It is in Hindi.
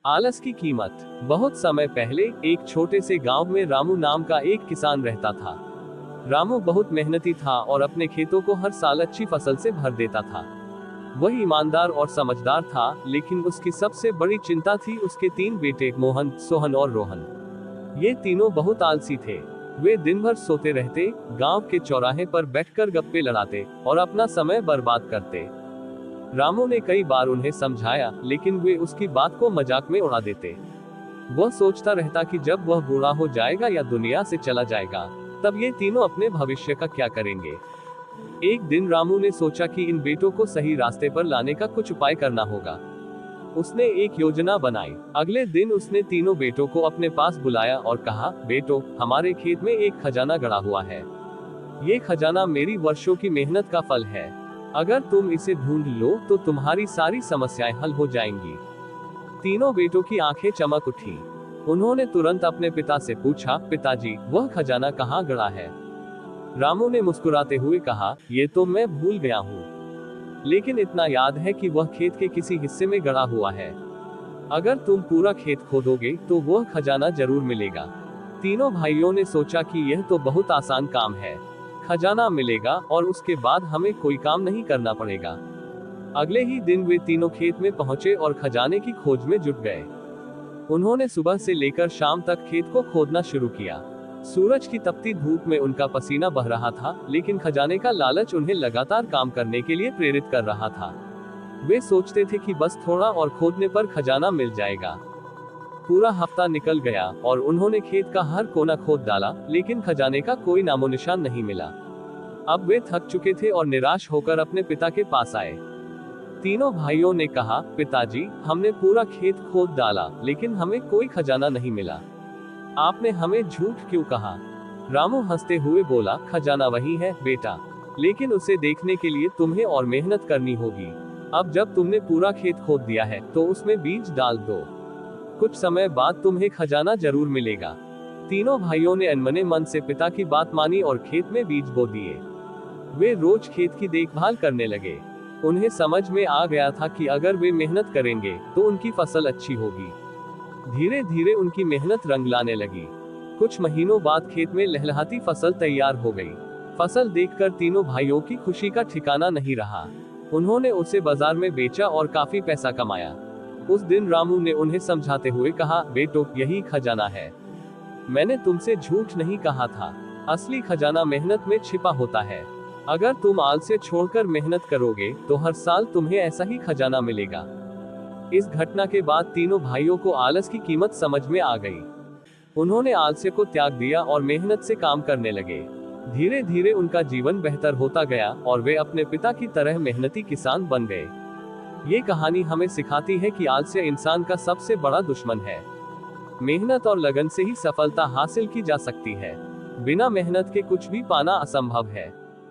आलस की कीमत। बहुत समय पहले एक छोटे से गांव में रामू नाम का एक किसान रहता था। रामू बहुत मेहनती था और अपने खेतों को हर साल अच्छी फसल से भर देता था। वह ईमानदार और समझदार था, लेकिन उसकी सबसे बड़ी चिंता थी उसके 3 बेटे मोहन, सोहन और रोहन। ये तीनों बहुत आलसी थे। वे दिन भर सोते रहते, गांव के चौराहे पर बैठकर गप्पे लड़ाते और अपना समय बर्बाद करते। रामू ने कई बार उन्हें समझाया, लेकिन वे उसकी बात को मजाक में उड़ा देते। वह सोचता रहता कि जब वह बूढ़ा हो जाएगा या दुनिया से चला जाएगा, तब ये तीनों अपने भविष्य का क्या करेंगे। एक दिन रामू ने सोचा कि इन बेटों को सही रास्ते पर लाने का कुछ उपाय करना होगा। उसने एक योजना बनाई। अगले दिन उसने तीनों बेटों को अपने पास बुलाया और कहा, बेटो, हमारे खेत में एक खजाना गड़ा हुआ है। ये खजाना मेरी वर्षों की मेहनत का फल है। अगर तुम इसे ढूंढ लो तो तुम्हारी सारी समस्याएं हल हो जाएंगी। तीनों बेटों की आंखें चमक उठी। उन्होंने तुरंत अपने पिता से पूछा, पिताजी, वह खजाना कहाँ गड़ा है? रामू ने मुस्कुराते हुए कहा, ये तो मैं भूल गया हूँ, लेकिन इतना याद है कि वह खेत के किसी हिस्से में गड़ा हुआ है। अगर तुम पूरा खेत खोदोगे तो वह खजाना जरूर मिलेगा। तीनों भाइयों ने सोचा कि यह तो बहुत आसान काम है। खजाना मिलेगा और उसके बाद हमें कोई काम नहीं करना पड़ेगा। अगले ही दिन वे तीनों खेत में पहुंचे और खजाने की खोज में जुट गए। उन्होंने सुबह से लेकर शाम तक खेत को खोदना शुरू किया। सूरज की तपती धूप में उनका पसीना बह रहा था, लेकिन खजाने का लालच उन्हें लगातार काम करने के लिए प्रेरित कर रहा था। वे सोचते थे कि बस थोड़ा और खोदने पर खजाना मिल जाएगा। पूरा हफ्ता निकल गया और उन्होंने खेत का हर कोना खोद डाला, लेकिन खजाने का कोई नामोनिशान नहीं मिला। अब वे थक चुके थे और निराश होकर अपने पिता के पास आए। तीनों भाइयों ने कहा, पिताजी, हमने पूरा खेत खोद डाला, लेकिन हमें कोई खजाना नहीं मिला। आपने हमें झूठ क्यों कहा? रामू हंसते हुए बोला, खजाना वही है बेटा, लेकिन उसे देखने के लिए तुम्हें और मेहनत करनी होगी। अब जब तुमने पूरा खेत खोद दिया है, तो उसमें बीज डाल दो। कुछ समय बाद तुम्हें खजाना जरूर मिलेगा। तीनों भाइयों ने अनमने मन से पिता की बात मानी और खेत में बीज बो दिए। वे रोज खेत की देखभाल करने लगे। उन्हें समझ में आ गया था कि अगर वे मेहनत करेंगे तो उनकी फसल अच्छी होगी। धीरे धीरे उनकी मेहनत रंग लाने लगी। कुछ महीनों बाद खेत में लहलहाती फसल तैयार हो गई। फसल देखकर तीनों भाइयों की खुशी का ठिकाना नहीं रहा। उन्होंने उसे बाजार में बेचा और काफी पैसा कमाया। उस दिन रामू ने उन्हें समझाते हुए कहा, बेटो, यही खजाना है। मैंने तुमसे झूठ नहीं कहा था। असली खजाना मेहनत में छिपा होता है। अगर तुम आलस्य छोड़कर मेहनत करोगे तो हर साल तुम्हें ऐसा ही खजाना मिलेगा। इस घटना के बाद तीनों भाइयों को आलस की कीमत समझ में आ गई। उन्होंने आलस्य को त्याग दिया और मेहनत से काम करने लगे। धीरे धीरे उनका जीवन बेहतर होता गया और वे अपने पिता की तरह मेहनती किसान बन गए। ये कहानी हमें सिखाती है कि आलस्य इंसान का सबसे बड़ा दुश्मन है। मेहनत और लगन से ही सफलता हासिल की जा सकती है। बिना मेहनत के कुछ भी पाना असंभव है।